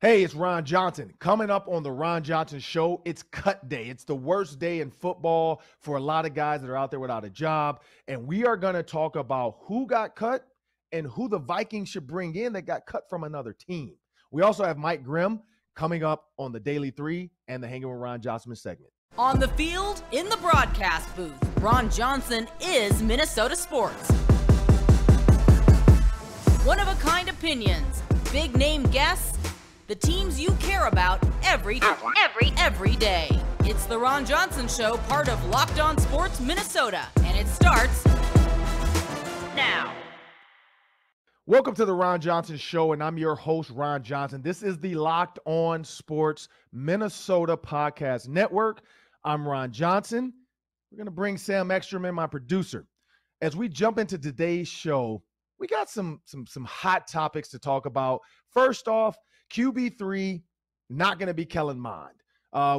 Hey, it's Ron Johnson. Coming up on the Ron Johnson Show, it's cut day. It's the worst day in football for a lot of guys that are out there without a job. And we are going to talk about who got cut and who the Vikings should bring in that got cut from another team. We also have Mike Grimm coming up on the Daily 3 and the Hanging with Ron Johnson segment. On the field, in the broadcast booth, Ron Johnson is Minnesota sports. One-of-a-kind opinions, big-name guests, the teams you care about every day. It's the Ron Johnson Show, part of Locked On Sports Minnesota, and it starts now. Welcome to the Ron Johnson Show, and I'm your host, Ron Johnson. This is the Locked On Sports Minnesota Podcast Network. I'm Ron Johnson. We're going to bring Sam Ekstrom, my producer. As we jump into today's show, we got some hot topics to talk about. First off, QB3, not going to be Kellen Mond.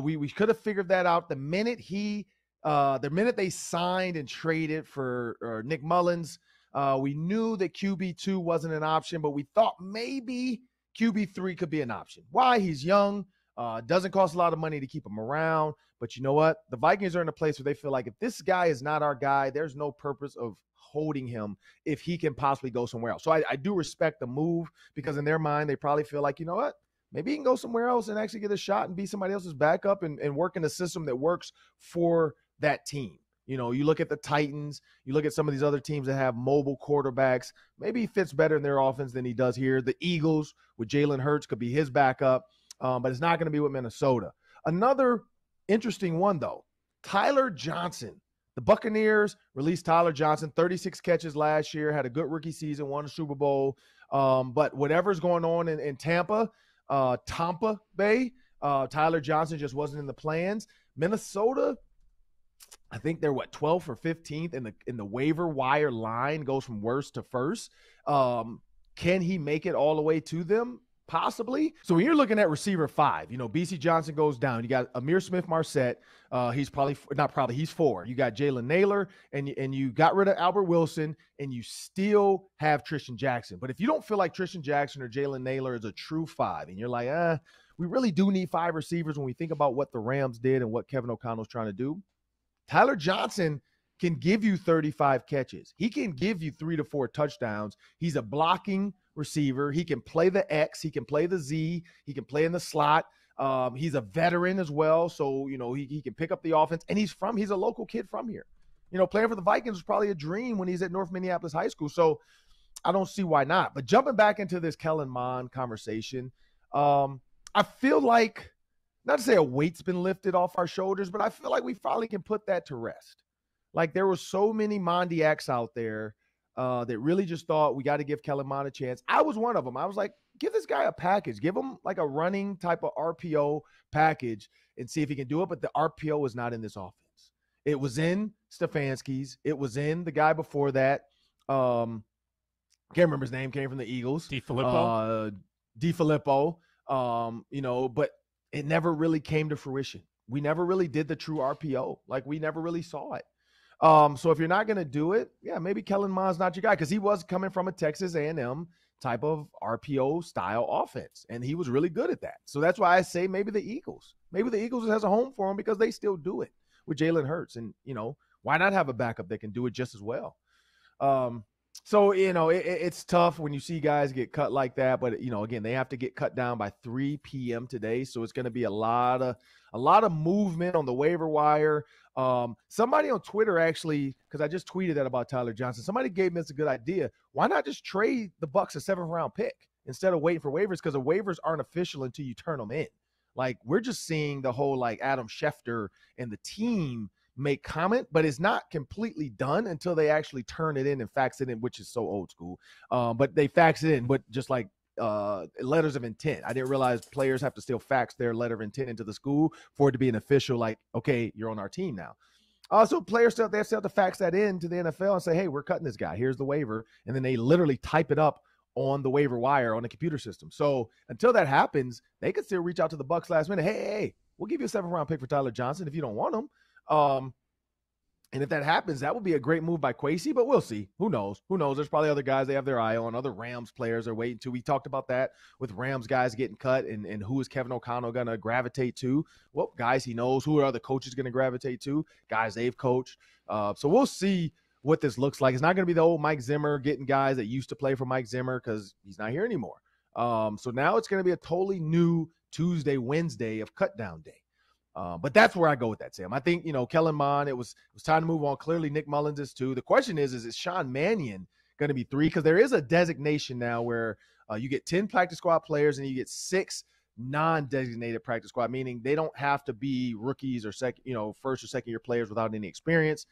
We could have figured that out the minute they signed and traded for Nick Mullins. We knew that QB2 wasn't an option, but we thought maybe QB3 could be an option. Why? He's young, doesn't cost a lot of money to keep him around. But you know what? The Vikings are in a place where they feel like if this guy is not our guy, there's no purpose of holding him if he can possibly go somewhere else. So I do respect the move because in their mind, they probably feel like, you know what? Maybe he can go somewhere else and actually get a shot and be somebody else's backup and work in a system that works for that team. You know, you look at the Titans, you look at some of these other teams that have mobile quarterbacks. Maybe he fits better in their offense than he does here. The Eagles with Jalen Hurts could be his backup, but it's not going to be with Minnesota. Another interesting one, though, Tyler Johnson. The Buccaneers released Tyler Johnson, 36 catches last year, had a good rookie season, won a Super Bowl. But whatever's going on in Tampa Bay, Tyler Johnson just wasn't in the plans. Minnesota, I think they're 12th or 15th in the waiver wire line, goes from worst to first. Can he make it all the way to them? Possibly. So when you're looking at receiver 5, BC Johnson goes down. You got Amir Smith-Marset. He's he's 4. You got Jalen Naylor, and you got rid of Albert Wilson, and you still have Tristan Jackson. But if you don't feel like Tristan Jackson or Jalen Naylor is a true 5, and you're like, we really do need 5 receivers when we think about what the Rams did and what Kevin O'Connell's trying to do, Tyler Johnson can give you 35 catches. He can give you 3 to 4 touchdowns. He's a blocking receiver. He can play the X. He can play the Z. He can play in the slot. He's a veteran as well. So, he can pick up the offense. And he's a local kid from here. Playing for the Vikings was probably a dream when he's at North Minneapolis High School. So I don't see why not. But jumping back into this Kellen Mond conversation, I feel like, not to say a weight's been lifted off our shoulders, but I feel like we finally can put that to rest. Like there were so many Mondiacs out there that really just thought we got to give Kellen Mond a chance. I was one of them. I was like, give this guy a package. Give him like a running type of RPO package and see if he can do it. But the RPO was not in this offense. It was in Stefanski's. It was in the guy before that. Can't remember his name. Came from the Eagles. DeFilippo. But it never really came to fruition. We never really did the true RPO. Like we never really saw it. So if you're not going to do it, maybe Kellen Mond's not your guy because he was coming from a Texas A&M type of RPO style offense, and he was really good at that. So that's why I say maybe the Eagles. Maybe the Eagles has a home for him because they still do it with Jalen Hurts. And, why not have a backup that can do it just as well? It's tough when you see guys get cut like that. But, again, they have to get cut down by 3 p.m. today. So it's going to be a lot of movement on the waiver wire. Somebody on Twitter actually, because I just tweeted that about Tyler Johnson, somebody gave me this a good idea. Why not just trade the Bucs a 7th-round pick instead of waiting for waivers? Because the waivers aren't official until you turn them in. Like, we're just seeing the whole, like, Adam Schefter and the team make comment, but it's not completely done until they actually turn it in and fax it in, which is so old school. But they fax it in, but just like letters of intent. I didn't realize players have to still fax their letter of intent into the school for it to be an official, like, okay, you're on our team now. So players still have to fax that in to the NFL and say, hey, we're cutting this guy. Here's the waiver. And then they literally type it up on the waiver wire on the computer system. So until that happens, they could still reach out to the Bucs last minute. Hey, we'll give you a 7th-round pick for Tyler Johnson if you don't want him. And if that happens, that would be a great move by Kwesi, but we'll see. Who knows? Who knows? There's probably other guys they have their eye on. Other Rams players are waiting to. We talked about that with Rams guys getting cut and who is Kevin O'Connell going to gravitate to? Well, guys he knows. Who are other coaches going to gravitate to? Guys they've coached. So we'll see what this looks like. It's not going to be the old Mike Zimmer getting guys that used to play for Mike Zimmer because he's not here anymore. So now it's going to be a totally new Tuesday, Wednesday of cut down day. But that's where I go with that, Sam. I think, Kellen Mond, it was time to move on. Clearly, Nick Mullins is 2. The question is Sean Mannion going to be 3? Because there is a designation now where you get 10 practice squad players and you get 6 non-designated practice squad, meaning they don't have to be rookies or first or second year players without any experience.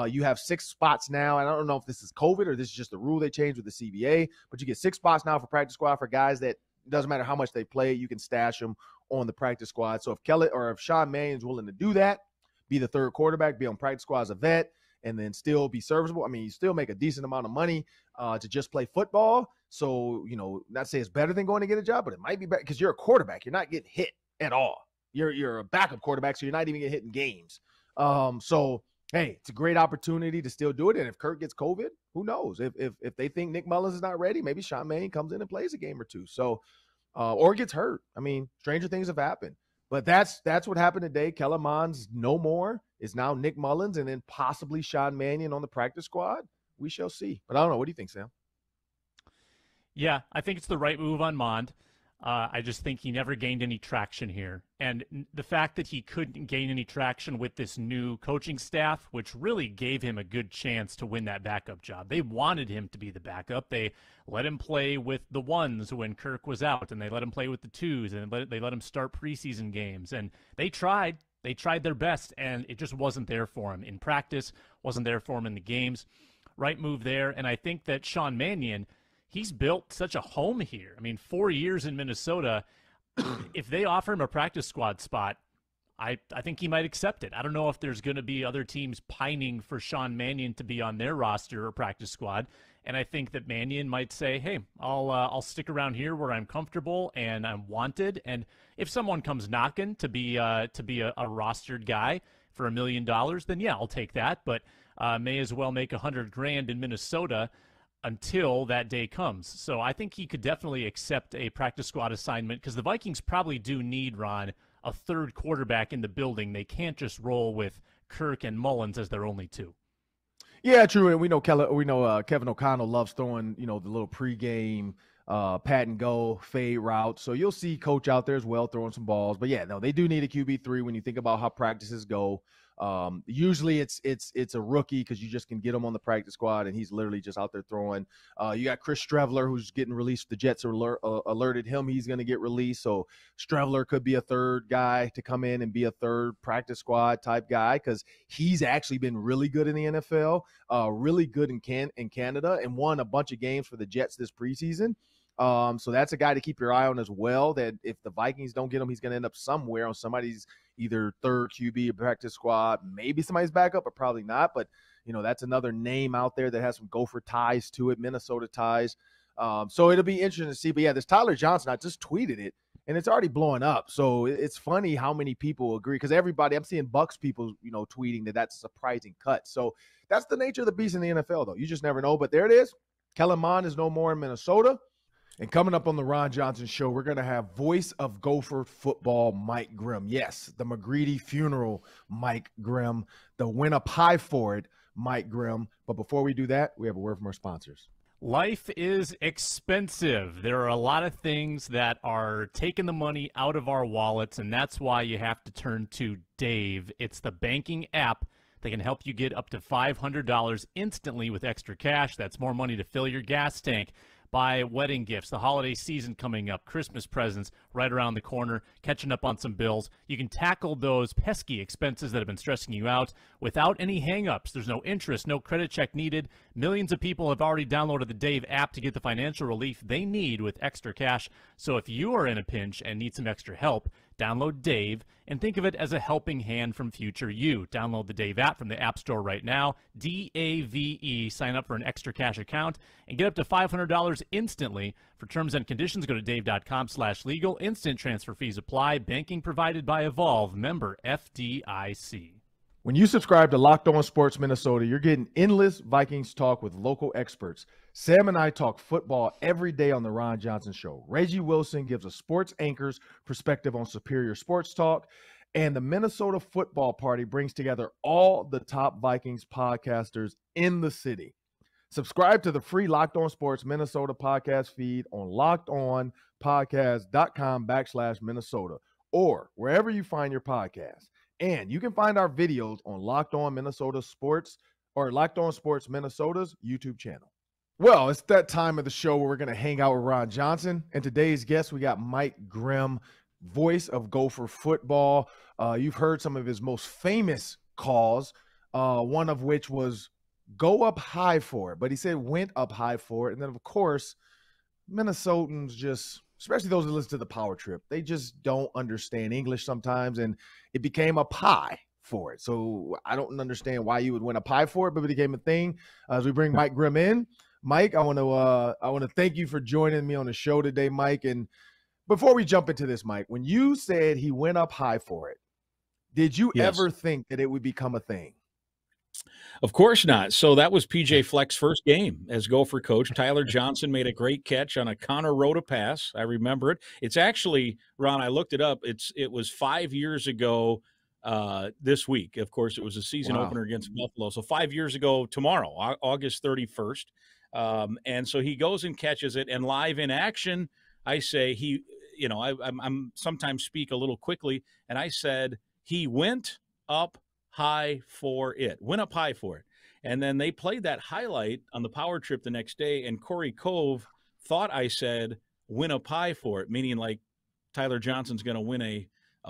You have 6 spots now. And I don't know if this is COVID or this is just a rule they changed with the CBA, but you get 6 spots now for practice squad for guys that doesn't matter how much they play, you can stash them on the practice squad. So if Sean Mannion's willing to do that, be the 3rd quarterback, be on practice squad as a vet, and then still be serviceable. I mean, you still make a decent amount of money to just play football. So, not say it's better than going to get a job, but it might be better because you're a quarterback. You're not getting hit at all. You're a backup quarterback, so you're not even getting hit in games. So, hey, it's a great opportunity to still do it. And if Kirk gets COVID, who knows? If they think Nick Mullins is not ready, maybe Sean Mannion comes in and plays a game or 2. So, or gets hurt. I mean, stranger things have happened. But that's what happened today. Kellen Mond's no more. It's now Nick Mullins and then possibly Sean Mannion on the practice squad. We shall see. But I don't know. What do you think, Sam? Yeah, I think it's the right move on Mond. I just think he never gained any traction here. And the fact that he couldn't gain any traction with this new coaching staff, which really gave him a good chance to win that backup job. They wanted him to be the backup. They let him play with the 1s when Kirk was out, and they let him play with the 2s, and they let him start preseason games. And they tried. They tried their best, and it just wasn't there for him in practice, wasn't there for him in the games. Right move there. And I think that Sean Mannion, he's built such a home here. I mean, 4 years in Minnesota. If they offer him a practice squad spot, I think he might accept it. I don't know if there's going to be other teams pining for Sean Mannion to be on their roster or practice squad. And I think that Mannion might say, hey, I'll stick around here where I'm comfortable and I'm wanted. And if someone comes knocking to be a rostered guy for $1 million, then yeah, I'll take that. But may as well make $100,000 in Minnesota until that day comes. So I think he could definitely accept a practice squad assignment because the Vikings probably do need, Ron, a 3rd quarterback in the building. They can't just roll with Kirk and Mullins as their only 2. Yeah, true. And we know Kevin O'Connell loves throwing, the little pregame pat and go fade route. So you'll see Coach out there as well throwing some balls. But yeah, no, they do need a QB3 when you think about how practices go. Usually it's a rookie because you just can get him on the practice squad and he's literally just out there throwing. You got Chris Streveler who's getting released. The Jets alerted him he's going to get released. So Streveler could be a 3rd guy to come in and be a 3rd practice squad type guy because he's actually been really good in the NFL, really good in Canada, and won a bunch of games for the Jets this preseason. So that's a guy to keep your eye on as well, that if the Vikings don't get him, he's going to end up somewhere on somebody's either 3rd QB or practice squad, maybe somebody's backup, but probably not. But, that's another name out there that has some Gopher ties to it, Minnesota ties. So it'll be interesting to see. But, yeah, this Tyler Johnson, I just tweeted it, and it's already blowing up. So it's funny how many people agree because everybody – I'm seeing Bucs people, tweeting that that's a surprising cut. So that's the nature of the beast in the NFL, though. You just never know. But there it is. Kellen Mond is no more in Minnesota. And coming up on the Ron Johnson Show, we're going to have voice of Gopher football Mike Grimm. Yes, the McGreedy funeral Mike Grimm, the win up high for it Mike Grimm. But before we do that, we have a word from our sponsors. Life is expensive. There are a lot of things that are taking the money out of our wallets, and that's why you have to turn to Dave. It's the banking app that can help you get up to $500 instantly with extra cash. That's more money to fill your gas tank, buy wedding gifts, the holiday season coming up, Christmas presents right around the corner, catching up on some bills. You can tackle those pesky expenses that have been stressing you out without any hang-ups. There's no interest, no credit check needed. Millions of people have already downloaded the Dave app to get the financial relief they need with extra cash. So if you are in a pinch and need some extra help, download Dave and think of it as a helping hand from future you. Download the Dave app from the App Store right now, D-A-V-E. Sign up for an extra cash account and get up to $500 instantly. For terms and conditions, go to dave.com/legal. Instant transfer fees apply. Banking provided by Evolve. Member FDIC. When you subscribe to Locked On Sports Minnesota, you're getting endless Vikings talk with local experts. Sam and I talk football every day on the Ron Johnson Show. Reggie Wilson gives a sports anchor's perspective on superior sports talk. And the Minnesota Football Party brings together all the top Vikings podcasters in the city. Subscribe to the free Locked On Sports Minnesota podcast feed on lockedonpodcast.com/Minnesota or wherever you find your podcasts. And you can find our videos on Locked On Minnesota Sports or Locked On Sports Minnesota's YouTube channel. Well, it's that time of the show where we're going to hang out with Ron Johnson. And today's guest, we got Mike Grimm, voice of Gopher football. You've heard some of his most famous calls, one of which was go up high for it. But he said went up high for it. And then, of course, Minnesotans just, especially those that listen to the Power Trip, they just don't understand English sometimes, and it became a pie for it. So I don't understand why you would win a pie for it, but it became a thing. As we bring Mike Grimm in, Mike, I want to thank you for joining me on the show today, Mike. And before we jump into this, Mike, when you said he went up high for it, did you ever think that it would become a thing? Of course not. So that was PJ Fleck's first game as Gopher coach. Tyler Johnson made a great catch on a Connor Rhoda pass. I remember it. It's actually, Ron, I looked it up. It was 5 years ago this week. Of course, it was a season opener against Buffalo. So 5 years ago tomorrow, August 31st. And so he goes and catches it. And live in action, I say I'm sometimes speak a little quickly. And I said he went up high for it. Went up high for it. And then they played that highlight on the Power Trip the next day, and Corey Cove thought I said win a pie for it, meaning like Tyler Johnson's going to win a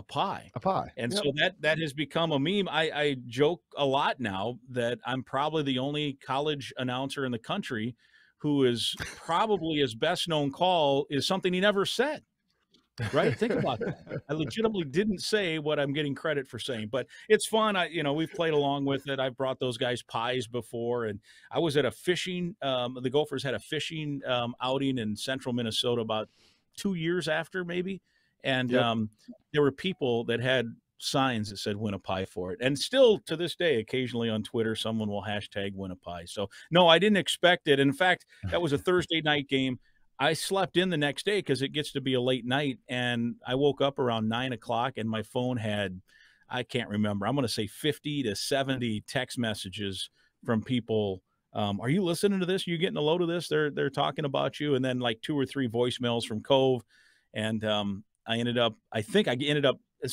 pie. A pie. And so that has become a meme. I joke a lot now that I'm probably the only college announcer in the country who is probably his best known call is something he never said. Right? Think about that. I legitimately didn't say what I'm getting credit for saying, but it's fun. We've played along with it. I've brought those guys pies before, and I was at a fishing. The Gophers had a fishing outing in central Minnesota about 2 years after, maybe, and there were people that had signs that said "win a pie" for it, and still to this day, occasionally on Twitter, someone will hashtag "win a pie." So no, I didn't expect it. In fact, that was a Thursday night game. I slept in the next day because it gets to be a late night, and I woke up around 9 o'clock, and my phone had, I can't remember, I'm going to say 50 to 70 text messages from people. Are you listening to this? Are you getting a load of this? They're talking about you. And then like 2 or 3 voicemails from Cove. And so it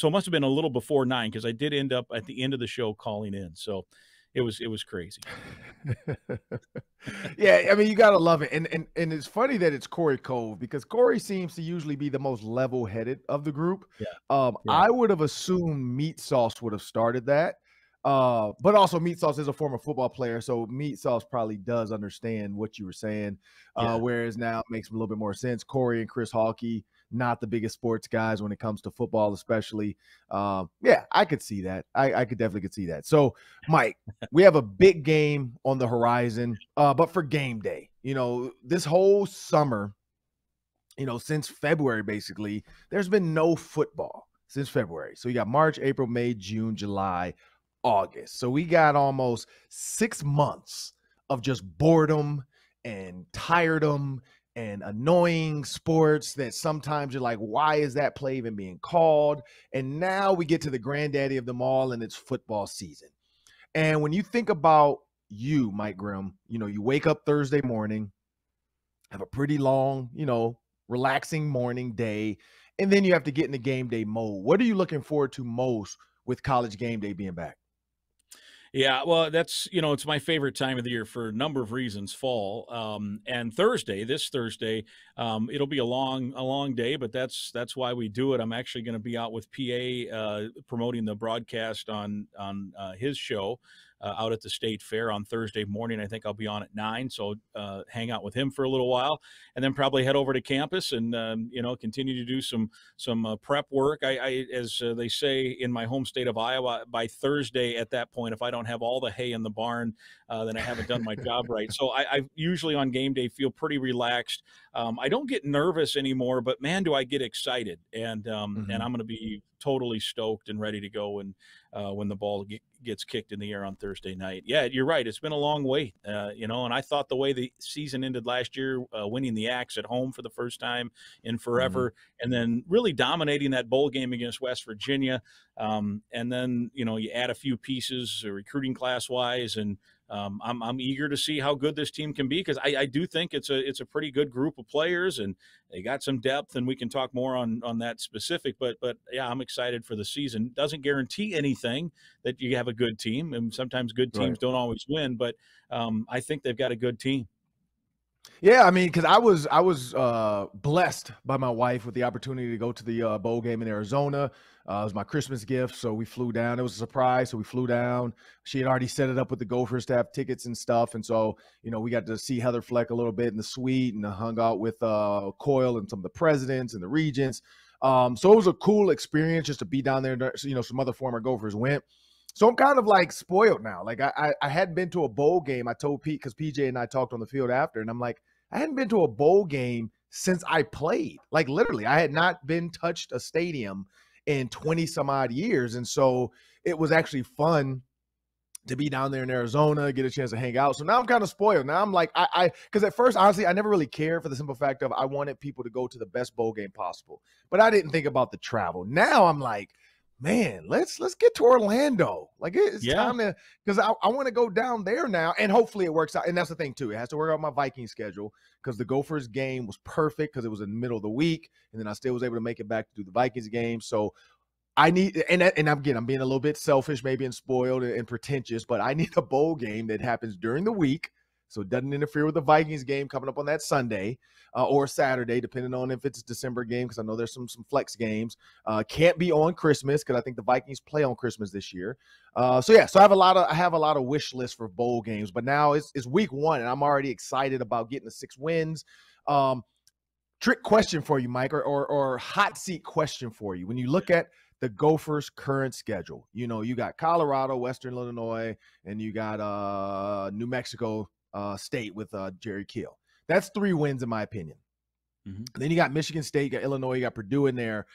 must have been a little before 9 because I did end up at the end of the show calling in. So it was crazy. Yeah, I mean, you gotta love it, and it's funny that it's Corey Cove because Corey seems to usually be the most level-headed of the group. I would have assumed Meat Sauce would have started that, but also Meat Sauce is a former football player, so Meat Sauce probably does understand what you were saying. Whereas now it makes a little bit more sense. Corey and Chris Hawkey, not the biggest sports guys when it comes to football, especially. I could see that. I could definitely see that. So, Mike, we have a big game on the horizon, but for game day, this whole summer, since February, basically, there's been no football since February. So you got March, April, May, June, July, August. So we got almost 6 months of just boredom and tiredom and annoying sports that sometimes you're like, why is that play even being called? And now we get to the granddaddy of them all, and it's football season. And when you think about you, Mike Grimm, you wake up Thursday morning, have a pretty long, relaxing morning day, and then you have to get into game day mode. What are you looking forward to most with college game day being back? Yeah, well, that's, it's my favorite time of the year for a number of reasons, fall. And this Thursday, it'll be a long day, but that's why we do it. I'm actually going to be out with PA promoting the broadcast on his show out at the State Fair on Thursday morning. I think I'll be on at 9, so hang out with him for a little while, and then probably head over to campus and continue to do some prep work. I as they say in my home state of Iowa, by Thursday at that point, if I don't have all the hay in the barn, then I haven't done my job right. So I usually on game day feel pretty relaxed. I don't get nervous anymore, but man, do I get excited, and I'm going to be totally stoked and ready to go when the ball gets kicked in the air on Thursday night. Yeah, you're right. It's been a long wait, and I thought the way the season ended last year, winning the Axe at home for the first time in forever, and then really dominating that bowl game against West Virginia, and then you add a few pieces recruiting class wise, and I'm eager to see how good this team can be, because I do think it's a pretty good group of players, and they got some depth, and we can talk more on that specific. But yeah, I'm excited for the season. Doesn't guarantee anything that you have a good team, and sometimes good teams don't always win. But I think they've got a good team. Yeah, I mean, because I was blessed by my wife with the opportunity to go to the bowl game in Arizona. It was my Christmas gift, so we flew down. It was a surprise, so we flew down. She had already set it up with the Gophers to have tickets and stuff, and so we got to see Heather Fleck a little bit in the suite, and hung out with Coyle and some of the presidents and the regents. So it was a cool experience just to be down there. Some other former Gophers went. So I'm kind of like spoiled now. Like I hadn't been to a bowl game. I told Pete, because PJ and I talked on the field after, and I'm like, I hadn't been to a bowl game since I played. Like literally, I had not been touched a stadium in 20 some odd years. And so it was actually fun to be down there in Arizona, get a chance to hang out. So now I'm kind of spoiled. Now I'm like, because at first, honestly, I never really cared, for the simple fact of I wanted people to go to the best bowl game possible. But I didn't think about the travel. Now I'm like, man, let's get to Orlando. Like it's time to, because I want to go down there now, and hopefully it works out. And that's the thing too; it has to work out my Viking schedule, because the Gophers game was perfect because it was in the middle of the week, and then I still was able to make it back to do the Vikings game. So I need, and I'm being a little bit selfish, maybe, and spoiled and pretentious, but I need a bowl game that happens during the week, so it doesn't interfere with the Vikings game coming up on that Sunday or Saturday, depending on if it's a December game, because I know there's some flex games. Can't be on Christmas, because I think the Vikings play on Christmas this year. So I have a lot of wish lists for bowl games. But now it's week 1, and I'm already excited about getting the 6 wins. Trick question for you, Mike, or hot seat question for you. When you look at the Gophers' current schedule, you got Colorado, Western Illinois, and you got New Mexico State with Jerry Kill. That's 3 wins in my opinion. Then you got Michigan State, you got Illinois, you got Purdue in there.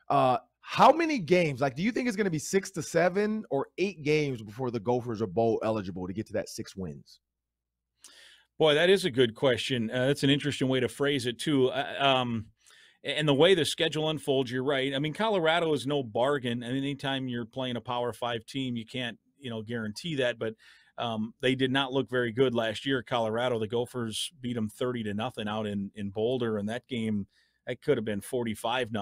How many games? Like, do you think it's going to be 6 to 7 or 8 games before the Gophers are bowl eligible to get to that 6 wins? Boy, that is a good question. That's an interesting way to phrase it too. And the way the schedule unfolds, you're right. I mean, Colorado is no bargain, and anytime you're playing a Power 5 team, you can't guarantee that. But they did not look very good last year. Colorado, the Gophers beat them 30-0 out in Boulder, and that game, that could have been 45-0,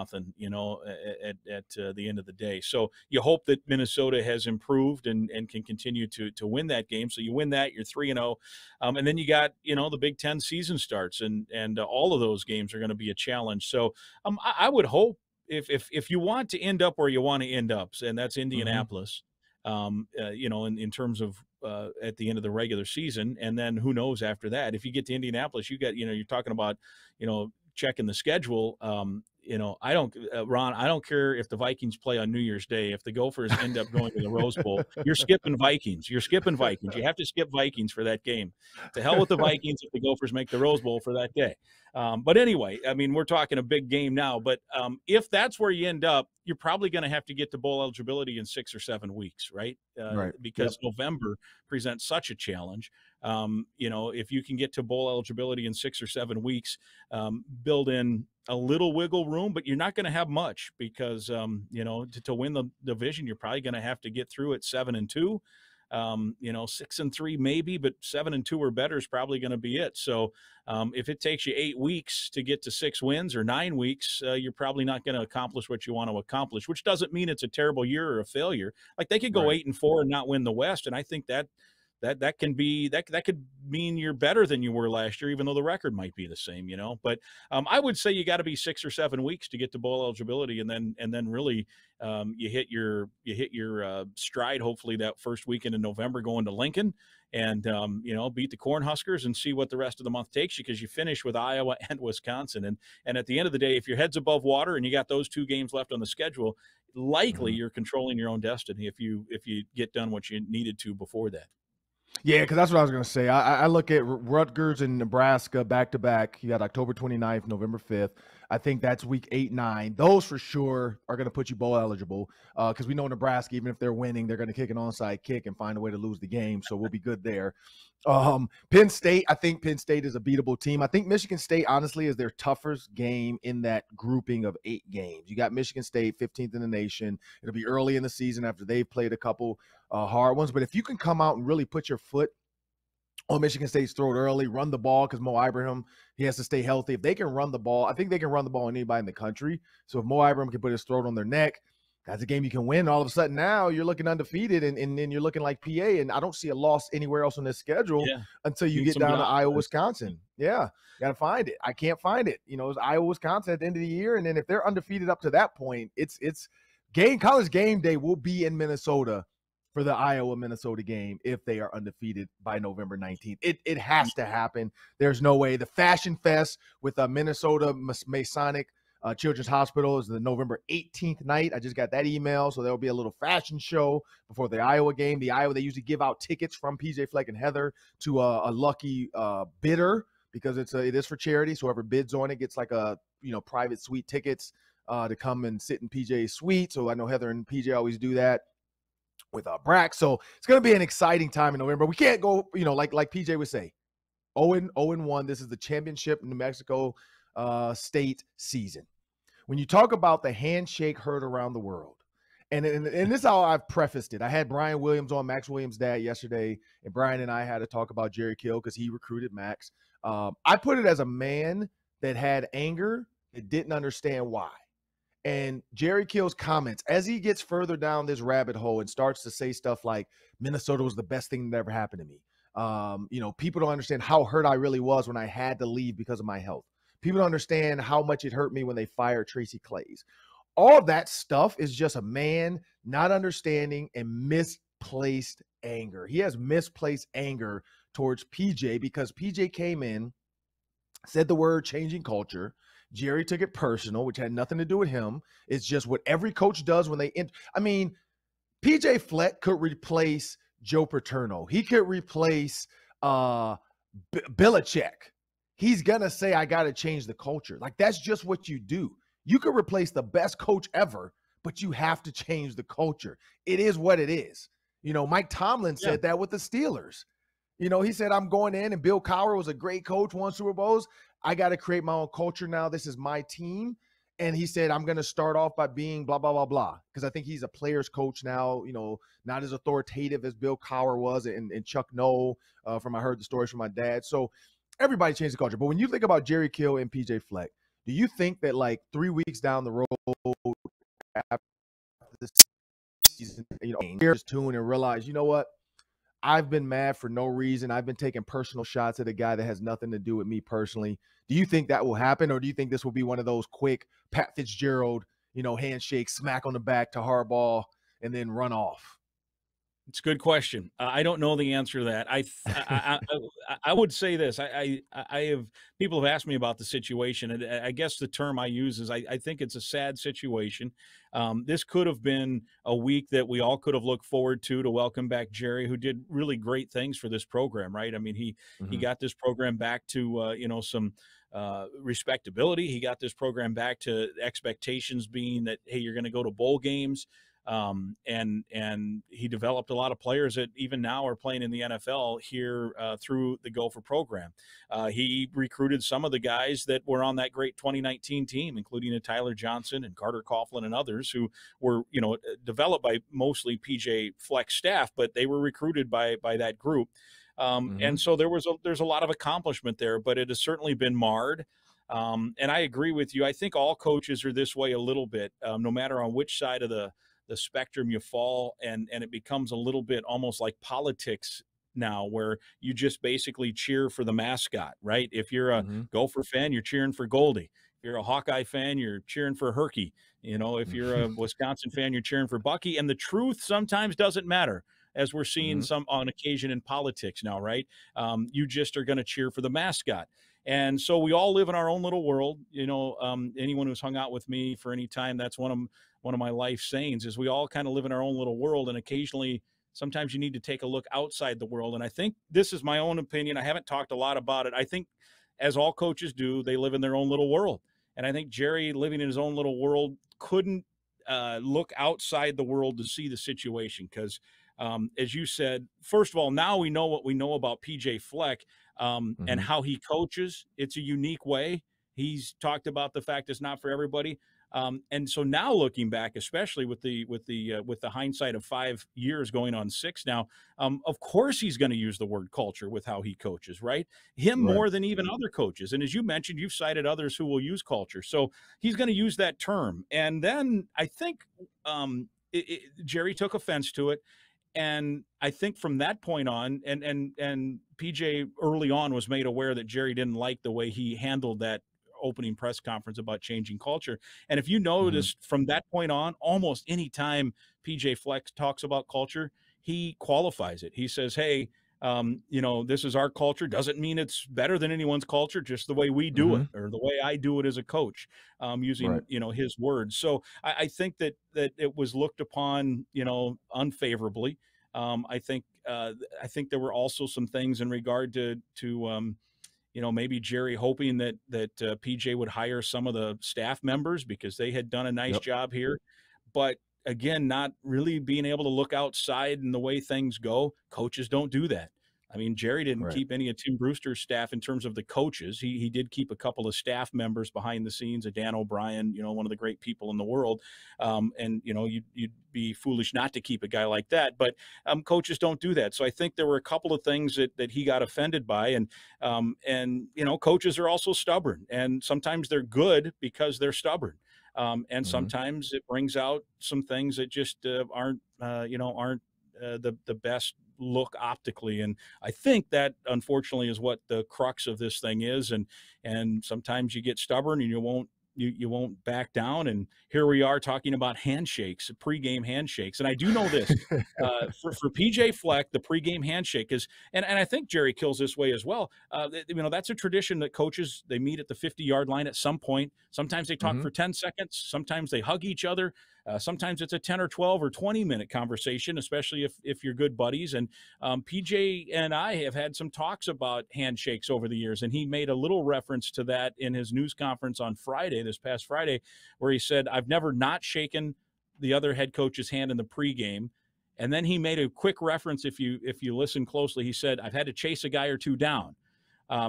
at the end of the day. So you hope that Minnesota has improved and can continue to win that game. So you win that, you're 3-0, and then you got the Big Ten season starts, and all of those games are going to be a challenge. So I would hope if you want to end up where you want to end up, and that's Indianapolis. In terms of at the end of the regular season, and then who knows after that. If you get to Indianapolis, you got you're talking about checking the schedule. I don't, Ron, I don't care if the Vikings play on New Year's Day. If the Gophers end up going to the Rose Bowl, you're skipping Vikings. You have to skip Vikings for that game. To hell with the Vikings if the Gophers make the Rose Bowl for that day. But anyway, I mean, we're talking a big game now. But if that's where you end up, you're probably going to have to get to bowl eligibility in 6 or 7 weeks, right? Right. Because November presents such a challenge. If you can get to bowl eligibility in 6 or 7 weeks, build in a little wiggle room, but you're not going to have much, because to win the division, you're probably going to have to get through at 7-2. 6-3 maybe, but 7-2 or better is probably going to be it. So if it takes you 8 weeks to get to 6 wins or 9 weeks, you're probably not going to accomplish what you want to accomplish, which doesn't mean it's a terrible year or a failure. Like they could go 8-4 and not win the West. And I think that that can be that could mean you're better than you were last year, even though the record might be the same, you know. But I would say you got to be 6 or 7 weeks to get to bowl eligibility, and then really you hit your stride. Hopefully that first weekend in November, going to Lincoln, and beat the Cornhuskers and see what the rest of the month takes you, because you finish with Iowa and Wisconsin, and at the end of the day, if your head's above water and you got those 2 games left on the schedule, likely you're controlling your own destiny if you get done what you needed to before that. Yeah, because that's what I was going to say. I look at Rutgers and Nebraska back-to-back. You got October 29th, November 5th. I think that's week 8, 9. Those for sure are going to put you bowl eligible, because we know Nebraska, even if they're winning, they're going to kick an onside kick and find a way to lose the game, so we'll be good there. Penn State, I think Penn State is a beatable team. I think Michigan State, honestly, is their toughest game in that grouping of 8 games. You got Michigan State, 15th in the nation. It'll be early in the season after they've played a couple hard ones. But if you can come out and really put your foot on Michigan State's throat early, run the ball, because Mo Ibrahim, he has to stay healthy. If they can run the ball, I think they can run the ball on anybody in the country. So if Mo Ibrahim can put his throat on their neck, that's a game you can win. All of a sudden now you're looking undefeated, and then you're looking like PA, and I don't see a loss anywhere else on this schedule until you get down to Iowa, Wisconsin. Yeah, got to find it. I can't find it. It's Iowa, Wisconsin at the end of the year, and then if they're undefeated up to that point, it's college game day will be in Minnesota for the Iowa-Minnesota game if they are undefeated by November 19th. It has to happen. There's no way. The Fashion Fest with Minnesota Masonic Children's Hospital is the November 18th night. I just got that email, so there'll be a little fashion show before the Iowa game. The Iowa, they usually give out tickets from PJ Fleck and Heather to a lucky bidder, because it is for charity. So whoever bids on it gets like a private suite tickets to come and sit in PJ's suite. So I know Heather and PJ always do that with Brack. So it's going to be an exciting time in November. We can't go, like PJ would say, 0-1. This is the championship New Mexico State season. When you talk about the handshake heard around the world, and this is how I've prefaced it. I had Brian Williams on, Max Williams' dad, yesterday, and Brian and I had to talk about Jerry Kill because he recruited Max. I put it as a man that had anger that didn't understand why. And Jerry Kill's comments, as he gets further down this rabbit hole and starts to say stuff like Minnesota was the best thing that ever happened to me. People don't understand how hurt I really was when I had to leave because of my health. People don't understand how much it hurt me when they fired Tracy Claeys. All of that stuff is just a man not understanding and misplaced anger. He has misplaced anger towards PJ because PJ came in, said the word changing culture. Jerry took it personal, which had nothing to do with him. It's just what every coach does when they PJ Fleck could replace Joe Paterno. He could replace Belichick. He's going to say, I got to change the culture. Like, that's just what you do. You could replace the best coach ever, but you have to change the culture. It is what it is. Mike Tomlin said that with the Steelers. He said, I'm going in, and Bill Cowher was a great coach, won Super Bowls. I got to create my own culture now. This is my team. And he said, I'm going to start off by being blah, blah, blah, blah. Because I think he's a player's coach now, not as authoritative as Bill Cowher was and Chuck Noll, I heard the stories from my dad. So everybody changed the culture. But when you think about Jerry Kill and PJ Fleck, do you think that like 3 weeks down the road after this season, just tune and realize, you know what? I've been mad for no reason. I've been taking personal shots at a guy that has nothing to do with me personally. Do you think that will happen, or do you think this will be one of those quick Pat Fitzgerald, handshake, smack on the back to Harbaugh, and then run off? It's a good question. I don't know the answer to that. I would say this. People have asked me about the situation, and I guess the term I use is I think it's a sad situation. This could have been a week that we all could have looked forward to welcome back Jerry, who did really great things for this program, right? I mean, he got this program back to some respectability. He got this program back to expectations being that, hey, you're going to go to bowl games. And he developed a lot of players that even now are playing in the NFL here through the Gopher program. He recruited some of the guys that were on that great 2019 team, including Tyler Johnson and Carter Coughlin and others who were, developed by mostly PJ Fleck staff, but they were recruited by that group. And so there's a lot of accomplishment there, but it has certainly been marred. And I agree with you. I think all coaches are this way a little bit, no matter on which side of the spectrum you fall, and it becomes a little bit almost like politics now where you just basically cheer for the mascot, right? If you're a Gopher fan, you're cheering for Goldie. If you're a Hawkeye fan, you're cheering for Herky. You know, if you're a Wisconsin fan, you're cheering for Bucky. And the truth sometimes doesn't matter, as we're seeing some on occasion in politics now, right? You just are going to cheer for the mascot. And so we all live in our own little world. You know, anyone who's hung out with me for any time, that's one of my life sayings is we all kind of live in our own little world. And occasionally, sometimes you need to take a look outside the world. And I think this is my own opinion. I haven't talked a lot about it. I think, as all coaches do, they live in their own little world. And I think Jerry, living in his own little world, couldn't look outside the world to see the situation. Because, as you said, first of all, now we know what we know about PJ Fleck and how he coaches. It's a unique way. He's talked about the fact it's not for everybody. And so now looking back, especially with the hindsight of 5 years going on 6 now, of course he's going to use the word culture with how he coaches, right? More than even other coaches. And as you mentioned, you've cited others who will use culture. So he's going to use that term. And then I think Jerry took offense to it. And I think from that point on, and PJ early on was made aware that Jerry didn't like the way he handled that opening press conference about changing culture. And if you notice from that point on, almost any time PJ Fleck talks about culture, he qualifies it. He says, hey, you know, this is our culture. Doesn't mean it's better than anyone's culture, just the way we do it, or the way I do it as a coach, using, you know, his words. So I think that it was looked upon, you know, unfavorably. I think there were also some things in regard to you know, maybe Jerry hoping that PJ would hire some of the staff members because they had done a nice job here. But again, not really being able to look outside in the way things go. Coaches don't do that. I mean, Jerry didn't keep any of Tim Brewster's staff in terms of the coaches. He did keep a couple of staff members behind the scenes, a Dan O'Brien, you know, one of the great people in the world. And, you know, you'd be foolish not to keep a guy like that. But coaches don't do that. So I think there were a couple of things that he got offended by. And, you know, coaches are also stubborn. And sometimes they're good because they're stubborn. And sometimes it brings out some things that just aren't the best look optically. And I think that unfortunately is what the crux of this thing is. And sometimes you get stubborn and you won't back down. And here we are talking about handshakes, pregame handshakes. And I do know this for PJ Fleck, the pregame handshake is, and I think Jerry Kill's this way as well. You know, that's a tradition that coaches, they meet at the 50-yard line at some point. Sometimes they talk for 10 seconds. Sometimes they hug each other. Sometimes it's a 10 or 12 or 20-minute conversation, especially if you're good buddies. And PJ and I have had some talks about handshakes over the years, and he made a little reference to that in his news conference on Friday, this past Friday, where he said, I've never not shaken the other head coach's hand in the pregame. And then he made a quick reference, if you listen closely, he said, I've had to chase a guy or two down.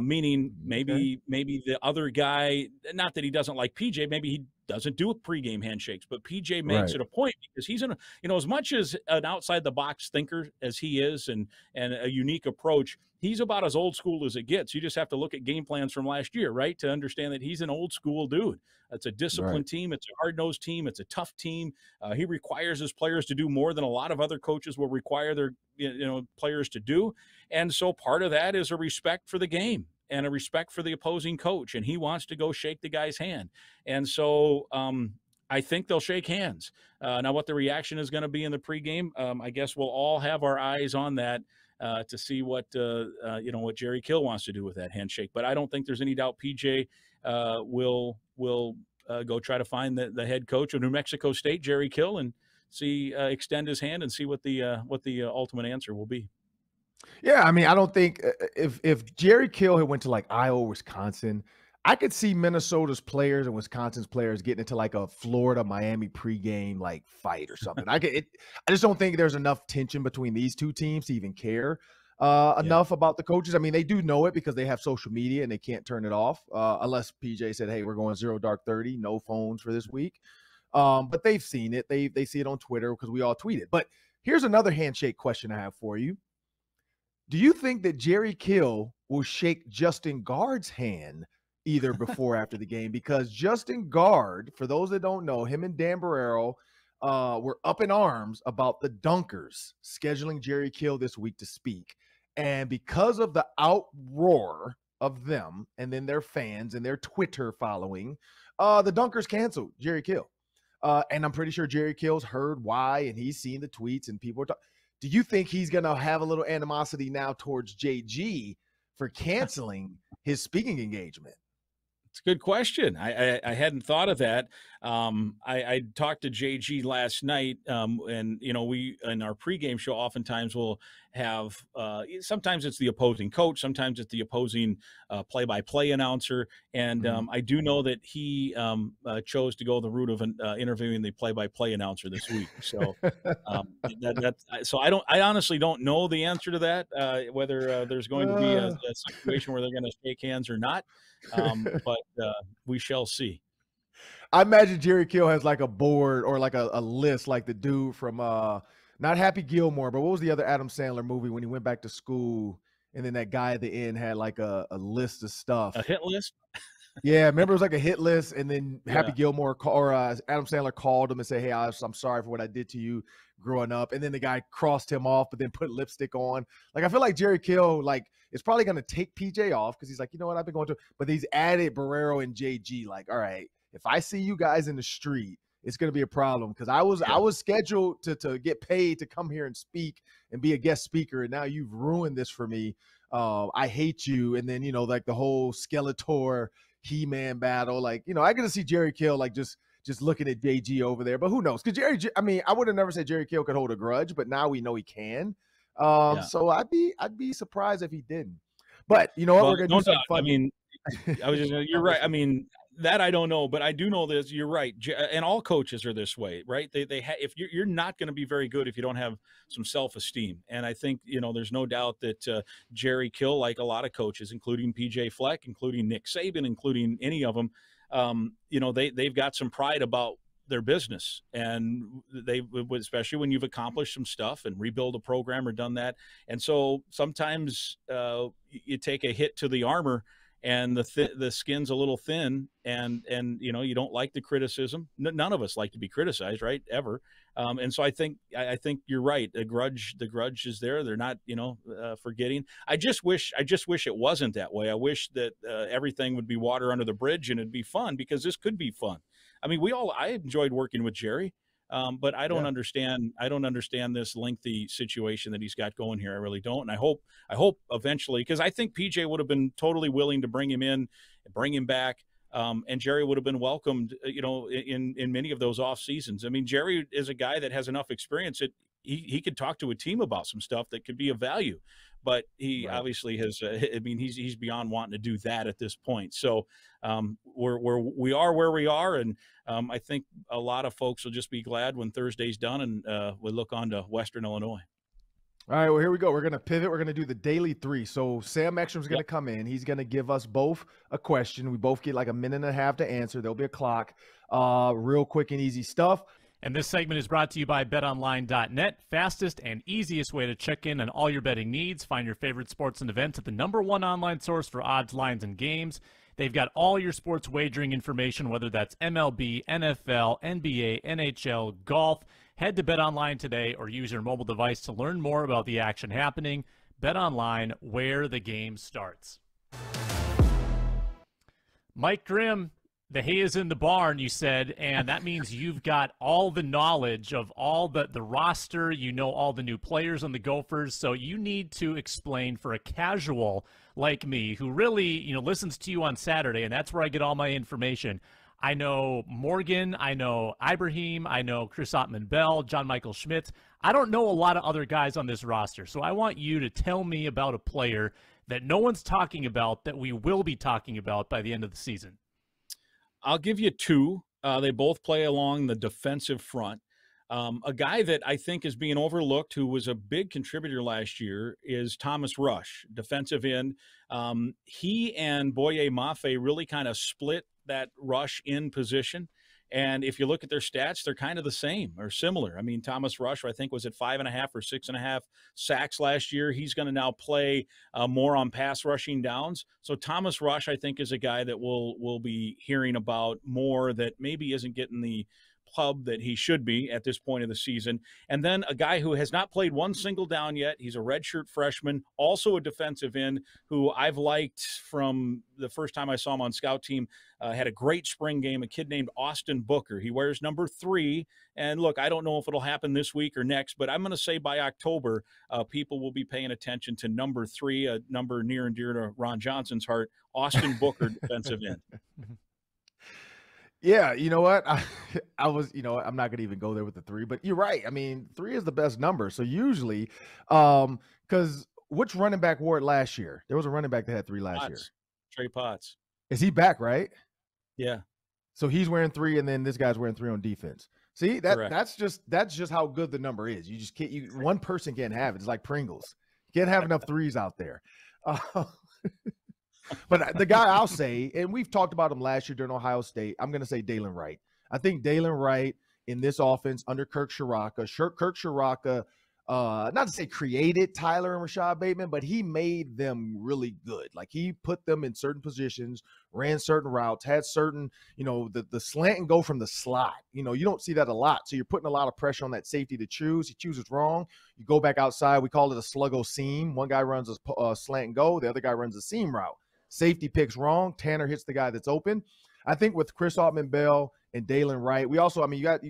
Meaning maybe the other guy, not that he doesn't like PJ, maybe he doesn't do pregame handshakes, but PJ makes it a point because he's as much as an outside the box thinker as he is and a unique approach, he's about as old school as it gets. You just have to look at game plans from last year, right, to understand that he's an old school dude. It's a disciplined team. It's a hard-nosed team. It's a tough team. He requires his players to do more than a lot of other coaches will require their players to do. And so part of that is a respect for the game and a respect for the opposing coach. And he wants to go shake the guy's hand. And so I think they'll shake hands. Now, what the reaction is going to be in the pregame, I guess we'll all have our eyes on that to see what Jerry Kill wants to do with that handshake. But I don't think there's any doubt PJ will go try to find the head coach of New Mexico State, Jerry Kill, and see extend his hand and see what the ultimate answer will be. Yeah, I mean, I don't think if Jerry Kill had went to like Iowa, Wisconsin, I could see Minnesota's players and Wisconsin's players getting into like a Florida Miami pregame like fight or something. I just don't think there's enough tension between these two teams to even care enough about the coaches. I mean, they do know it because they have social media and they can't turn it off unless PJ said, "Hey, we're going 0 dark 30, no phones for this week." But they've seen it. They see it on Twitter because we all tweet it. But here's another handshake question I have for you. Do you think that Jerry Kill will shake Justin Guard's hand either before or after the game? Because Justin Guard, for those that don't know, him and Dan Barrero were up in arms about the Dunkers scheduling Jerry Kill this week to speak. And because of the outroar of them and then their fans and their Twitter following, the Dunkers canceled Jerry Kill. And I'm pretty sure Jerry Kill's heard why, and he's seen the tweets and people are talking. Do you think he's going to have a little animosity now towards JG for canceling his speaking engagement? It's a good question. I hadn't thought of that. I talked to JG last night, and we in our pregame show oftentimes we'll have sometimes it's the opposing coach, sometimes it's the opposing play-by-play announcer, and I do know that he chose to go the route of interviewing the play-by-play announcer this week. So I honestly don't know the answer to that, whether there's going to be a situation where they're going to shake hands or not. But we shall see. I imagine Jerry Kill has like a board or like a list, like the dude from not Happy Gilmore, but what was the other Adam Sandler movie when he went back to school and then that guy at the end had like a list of stuff. A hit list? Yeah, remember it was like a hit list, and then Happy Gilmore or Adam Sandler called him and said, "Hey, I'm sorry for what I did to you growing up." And then the guy crossed him off, but then put lipstick on. Like I feel like Jerry Kill is probably going to take PJ off because he's like, you know what, I've been going to, but he's added Barrero and JG. Like, all right, if I see you guys in the street, it's going to be a problem because I was scheduled to get paid to come here and speak and be a guest speaker, and now you've ruined this for me. I hate you. And then like the whole Skeletor He-Man battle, like I get to see Jerry Kill like just looking at JG over there, but who knows? Because I would have never said Jerry Kill could hold a grudge, but now we know he can. So I'd be surprised if he didn't. But you know what? We're gonna do something fun. I mean, you're right. I mean, that I don't know, but I do know this. You're right, and all coaches are this way, right? If you're not going to be very good if you don't have some self-esteem, and I think there's no doubt that Jerry Kill, like a lot of coaches, including PJ Fleck, including Nick Saban, including any of them, they've got some pride about their business, and especially when you've accomplished some stuff and rebuild a program or done that, and so sometimes you take a hit to the armor. And the skin's a little thin, and you don't like the criticism. None of us like to be criticized, right? Ever. And so I think you're right. The grudge is there. They're not forgetting. I just wish it wasn't that way. I wish that everything would be water under the bridge and it'd be fun, because this could be fun. I mean, I enjoyed working with Jerry. But I don't understand. I don't understand this lengthy situation that he's got going here. I really don't. And I hope eventually, because I think PJ would have been totally willing to bring him in, bring him back, and Jerry would have been welcomed. In many of those off seasons. I mean, Jerry is a guy that has enough experience that he could talk to a team about some stuff that could be of value. But he obviously has. I mean, he's beyond wanting to do that at this point. So we are where we are, and I think a lot of folks will just be glad when Thursday's done, and we look on to Western Illinois. All right, well, here we go. We're going to pivot. We're going to do the daily three. So Sam Ekstrom's going to come in. He's going to give us both a question. We both get like a minute and a half to answer. There'll be a clock. Real quick and easy stuff. And this segment is brought to you by betonline.net. Fastest and easiest way to check in on all your betting needs. Find your favorite sports and events at the #1 online source for odds, lines, and games. They've got all your sports wagering information, whether that's MLB, NFL, NBA, NHL, golf. Head to BetOnline today or use your mobile device to learn more about the action happening. BetOnline, where the game starts. Mike Grimm, the hay is in the barn, you said, and that means you've got all the knowledge of all the roster. You know all the new players on the Gophers, so you need to explain for a casual like me who really listens to you on Saturday, and that's where I get all my information. I know Morgan, I know Ibrahim, I know Chris Ottman-Bell, John Michael Schmitz. I don't know a lot of other guys on this roster, so I want you to tell me about a player that no one's talking about that we will be talking about by the end of the season. I'll give you two. They both play along the defensive front. A guy that I think is being overlooked, who was a big contributor last year, is Thomas Rush, defensive end. He and Boye Mafe really kind of split that rush in position. And if you look at their stats, they're kind of the same or similar. I mean, Thomas Rush, I think, was at 5.5 or 6.5 sacks last year. He's going to now play more on pass rushing downs. So Thomas Rush, I think, is a guy that we'll be hearing about more, that maybe isn't getting the hub that he should be at this point of the season. And then a guy who has not played one single down yet. He's a redshirt freshman, also a defensive end who I've liked from the first time I saw him on scout team. Had a great spring game, a kid named Austin Booker. He wears number 3. And look, I don't know if it'll happen this week or next, but I'm going to say by October, people will be paying attention to number 3, a number near and dear to Ron Johnson's heart, Austin Booker, defensive end. Yeah, you know what? I was, I'm not going to even go there with the 3, but you're right. I mean, 3 is the best number. So usually, because which running back wore it last year? There was a running back that had 3 last year. Trey Potts. Is he back, right? Yeah. So he's wearing 3, and then this guy's wearing 3 on defense. See, that's just how good the number is. You just can't. One person can't have it. It's like Pringles. You can't have enough 3s out there. But the guy I'll say, and we've talked about him last year during Ohio State, I'm going to say Dalen Wright. I think Dalen Wright in this offense under Kirk Ciarrocca, not to say created Tyler and Rashad Bateman, but he made them really good. Like he put them in certain positions, ran certain routes, had certain, the slant and go from the slot. You don't see that a lot. So you're putting a lot of pressure on that safety to choose. He chooses wrong. You go back outside. We call it a sluggo seam. One guy runs a slant and go. The other guy runs a seam route. Safety picks wrong. Tanner hits the guy that's open. I think with Chris Autman-Bell and Dalen Wright, we also, you got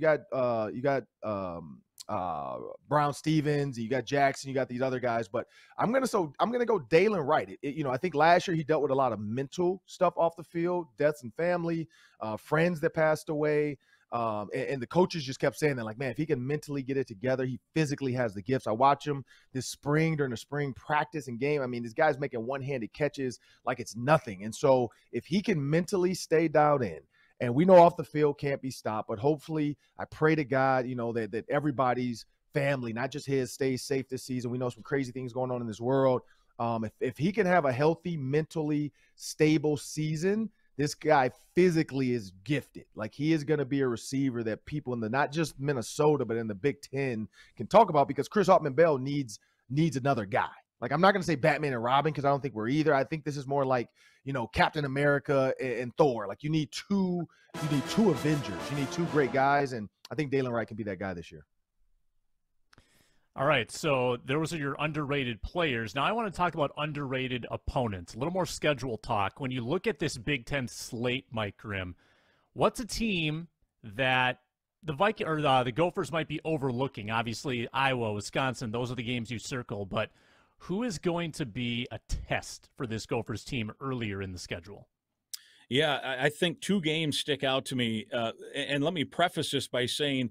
Brown Stevens, you got Jackson, you got these other guys, but I'm gonna go Dalen Wright. I think last year he dealt with a lot of mental stuff off the field, deaths and family, friends that passed away. And the coaches just kept saying that, like, man, if he can mentally get it together, he physically has the gifts. I watch him this spring during the spring practice and game. I mean, this guy's making one-handed catches like it's nothing. And so if he can mentally stay dialed in, and we know off the field can't be stopped, but hopefully I pray to God, that everybody's family, not just his, stays safe this season. We know some crazy things going on in this world. If he can have a healthy, mentally stable season, this guy physically is gifted. Like he is going to be a receiver that people in not just Minnesota, but in the Big Ten can talk about, because Chris Autman-Bell needs another guy. Like I'm not going to say Batman and Robin, because I don't think we're either. I think this is more like, Captain America and Thor. Like you need two Avengers. You need 2 great guys. And I think Dalen Wright can be that guy this year. All right, so those are your underrated players. Now I want to talk about underrated opponents, a little more schedule talk. When you look at this Big Ten slate, Mike Grimm, what's a team that the Gophers might be overlooking? Obviously, Iowa, Wisconsin, those are the games you circle, but who is going to be a test for this Gophers team earlier in the schedule? Yeah, I think 2 games stick out to me. And let me preface this by saying,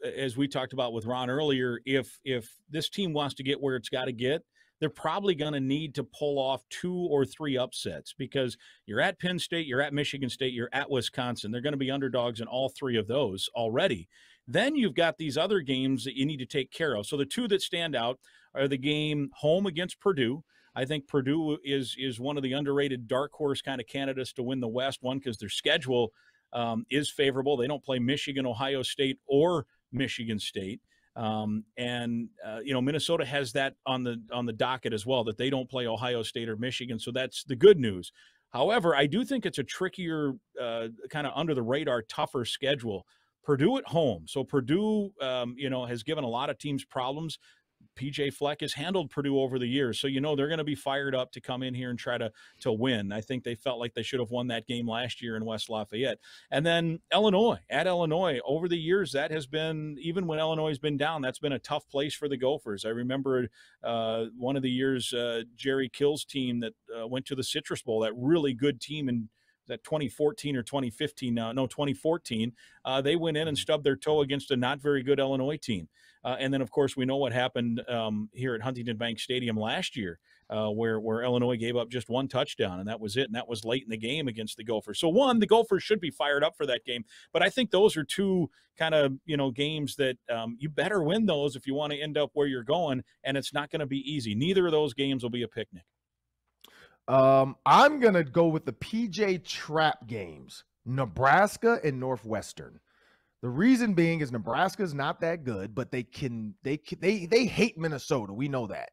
as we talked about with Ron earlier, if this team wants to get where it's got to get, they're probably going to need to pull off 2 or 3 upsets, because you're at Penn State, you're at Michigan State, you're at Wisconsin. They're going to be underdogs in all 3 of those already. Then you've got these other games that you need to take care of. So the 2 that stand out are the game home against Purdue. I think Purdue is one of the underrated dark horse kind of candidates to win the West, one, because their schedule is favorable. They don't play Michigan, Ohio State, or Michigan State. Minnesota has that on the docket as well, that they don't play Ohio State or Michigan. So that's the good news. However, I do think it's a trickier, kind of under the radar, tougher schedule. Purdue at home. So Purdue, has given a lot of teams problems. PJ Fleck has handled Purdue over the years. So, they're going to be fired up to come in here and try to win. I think they felt like they should have won that game last year in West Lafayette. And then Illinois, at Illinois, over the years, that has been, even when Illinois has been down, that's been a tough place for the Gophers. I remember one of the years, Jerry Kill's team that went to the Citrus Bowl, that really good team in that 2014 or 2015 now? No, 2014. They went in and stubbed their toe against a not very good Illinois team. And then, of course, we know what happened here at Huntington Bank Stadium last year, where Illinois gave up just 1 touchdown, and that was it. And that was late in the game against the Gophers. So, the Gophers should be fired up for that game. But I think those are 2 kind of, games that you better win those if you want to end up where you're going. And it's not going to be easy. Neither of those games will be a picnic. I'm going to go with the PJ Trap games, Nebraska and Northwestern. The reason being is Nebraska's not that good, but they hate Minnesota. We know that.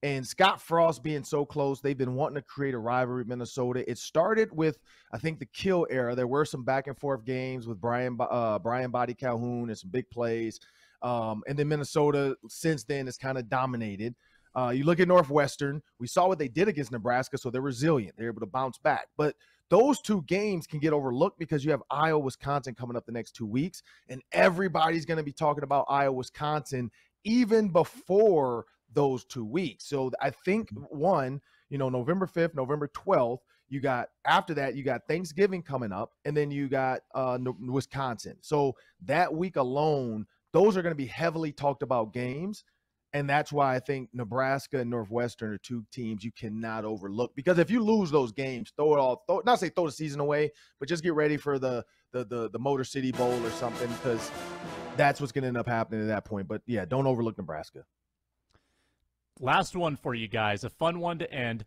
And Scott Frost being so close, they've been wanting to create a rivalry with Minnesota. It started with, I think, the Kill era. There were some back and forth games with Brian Body Calhoun and some big plays. And then Minnesota since then has kind of dominated. You look at Northwestern, we saw what they did against Nebraska, so they're resilient. They're able to bounce back. But those two games can get overlooked because you have Iowa, Wisconsin coming up the next 2 weeks, and everybody's going to be talking about Iowa, Wisconsin even before those 2 weeks. So I think November 5th, November 12th, after that, you got Thanksgiving coming up, and then you got Wisconsin. So that week alone, those are going to be heavily talked about games. And that's why I think Nebraska and Northwestern are two teams you cannot overlook, because if you lose those games, throw the season away, but just get ready for the Motor City Bowl or something, because that's what's going to end up happening at that point. But yeah, don't overlook Nebraska. Last one for you guys, a fun one to end.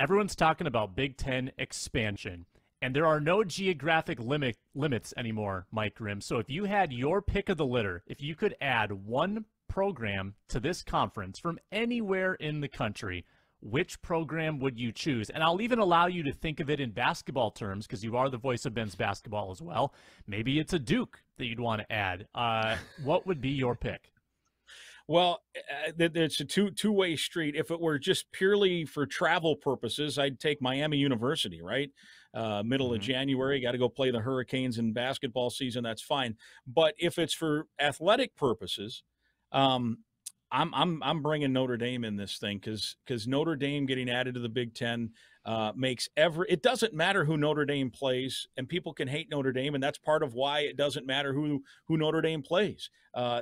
Everyone's talking about Big Ten expansion, and there are no geographic limits anymore, Mike Grimm. So if you had your pick of the litter, if you could add one program to this conference from anywhere in the country, which program would you choose? And I'll even allow you to think of it in basketball terms, because you are the voice of men's basketball as well. Maybe it's a Duke that you'd want to add. What would be your pick? Well, it's a two-way street. If it were just purely for travel purposes, I'd take Miami University, right? Middle of January, got to go play the Hurricanes in basketball season. That's fine. But if it's for athletic purposes, I'm bringing Notre Dame in this thing, because Notre Dame getting added to the Big Ten makes it doesn't matter who Notre Dame plays, and people can hate Notre Dame, and that's part of why it doesn't matter who Notre Dame plays.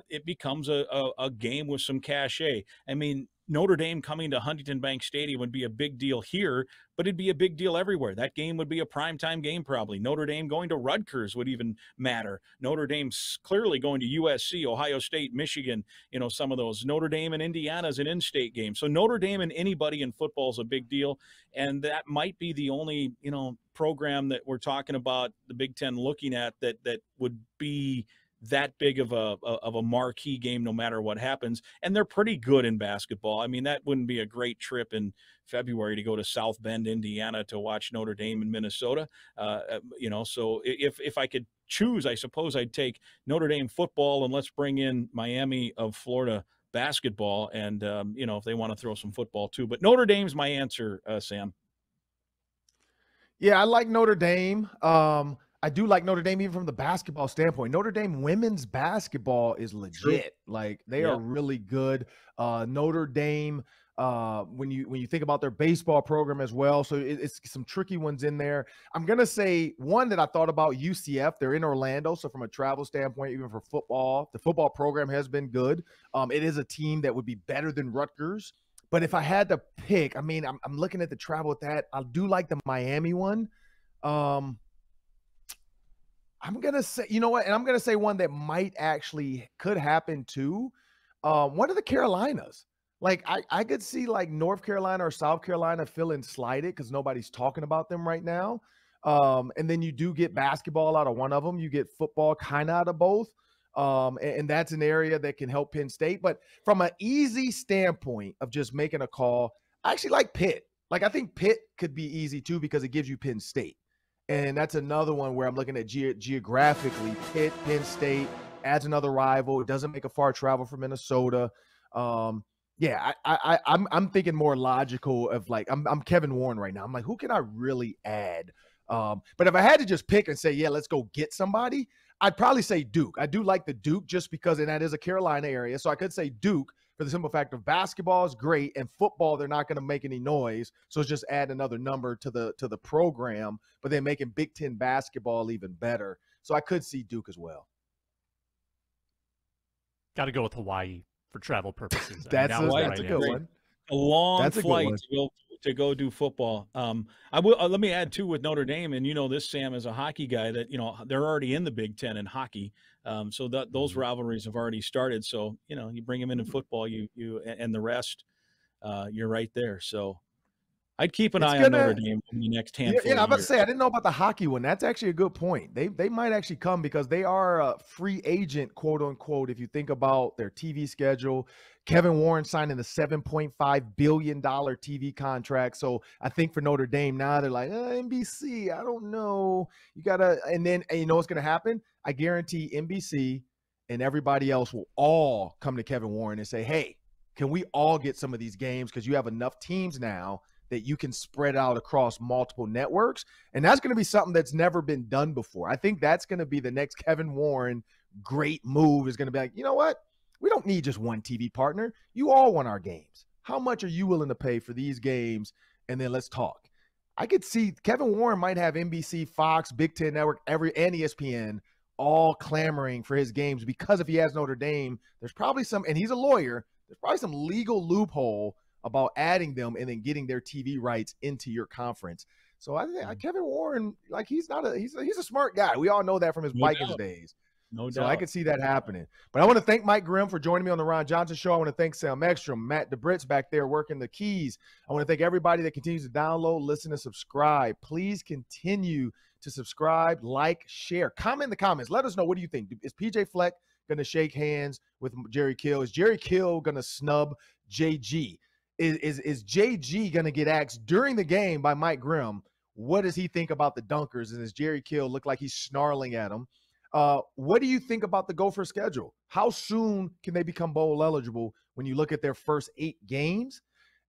It becomes a game with some cachet. I mean, Notre Dame coming to Huntington Bank Stadium would be a big deal here, but it'd be a big deal everywhere. That game would be a primetime game probably. Notre Dame going to Rutgers would even matter. Notre Dame's clearly going to USC, Ohio State, Michigan, some of those. Notre Dame and Indiana is an in-state game. So Notre Dame and anybody in football is a big deal, and that might be the only, program that we're talking about the Big Ten looking at that would be that big of a marquee game no matter what happens. And they're pretty good in basketball. I mean, that wouldn't be a great trip in February to go to South Bend, Indiana to watch Notre Dame and Minnesota. So if I could choose, I suppose I'd take Notre Dame football, and let's bring in Miami of Florida basketball. And, if they want to throw some football too, but Notre Dame's my answer, Sam. Yeah, I like Notre Dame. I do like Notre Dame even from the basketball standpoint. Notre Dame women's basketball is legit. True. Like they are really good. Notre Dame, when you think about their baseball program as well, so it's some tricky ones in there. I'm gonna say one that I thought about, UCF. They're in Orlando, so from a travel standpoint, even for football, the football program has been good. It is a team that would be better than Rutgers. But if I had to pick, I mean, I'm looking at the travel with that. I do like the Miami one. I'm going to say, you know what? And I'm going to say one that could happen too. One of the Carolinas. Like I could see like North Carolina or South Carolina feeling slighted because nobody's talking about them right now. And then you do get basketball out of one of them. You get football kind of out of both. And that's an area that can help Penn State. But from an easy standpoint of just making a call, I actually like Pitt. Like I think Pitt could be easy too because it gives you Penn State. And that's another one where I'm looking at geographically. Pitt, Penn State adds another rival. It doesn't make a far travel from Minnesota. I'm thinking more logical of like I'm Kevin Warren right now. I'm like, who can I really add? But if I had to just pick and say, yeah, let's go get somebody, I'd probably say Duke. I do like the Duke just because, and that is a Carolina area. So I could say Duke for the simple fact of basketball is great, and football, they're not going to make any noise. So it's just add another number to the program, but then making Big Ten basketball even better. So I could see Duke as well. Got to go with Hawaii for travel purposes. That's a good one. A long flight to go do football. Let me add too with Notre Dame, and this, Sam, as a hockey guy, that they're already in the Big Ten in hockey, so that those rivalries have already started. So you bring them into football, you and the rest, you're right there. So I'd keep an eye on Notre Dame in the next handful Yeah, I was of about to years. say, I didn't know about the hockey one. That's actually a good point. They might actually come because they are a free agent, quote unquote, if you think about their TV schedule. Kevin Warren signing the $7.5 billion TV contract. So I think for Notre Dame now, they're like, NBC, I don't know. You got to – and you know what's going to happen? I guarantee NBC and everybody else will all come to Kevin Warren and say, hey, can we all get some of these games because you have enough teams now that you can spread out across multiple networks. And that's going to be something that's never been done before. I think that's going to be the next Kevin Warren great move is going to be like, you know what? We don't need just one TV partner. You all want our games. How much are you willing to pay for these games? And then let's talk. I could see Kevin Warren might have NBC, Fox, Big Ten Network, and ESPN all clamoring for his games because if he has Notre Dame, there's probably some, and he's a lawyer, there's probably some legal loophole about adding them and then getting their TV rights into your conference. So I think Kevin Warren, like he's a smart guy. We all know that from his Vikings days. No doubt. So I could see that happening. But I want to thank Mike Grimm for joining me on the Ron Johnson Show. I want to thank Sam Ekstrom, Matt DeBritz back there working the keys. I want to thank everybody that continues to download, listen, and subscribe. Please continue to subscribe, like, share, comment in the comments. Let us know, what do you think? Is PJ Fleck going to shake hands with Jerry Kill? Is Jerry Kill going to snub JG? Is JG going to get asked during the game by Mike Grimm, what does he think about the dunkers? And does Jerry Kill look like he's snarling at him? What do you think about the Gophers schedule? How soon can they become bowl eligible when you look at their first 8 games?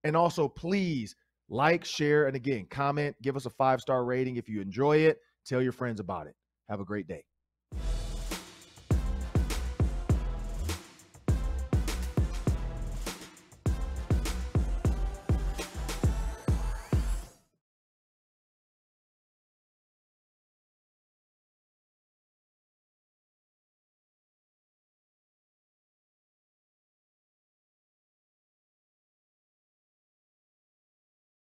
And also, please like, share, and again, comment. Give us a 5-star rating if you enjoy it. Tell your friends about it. Have a great day.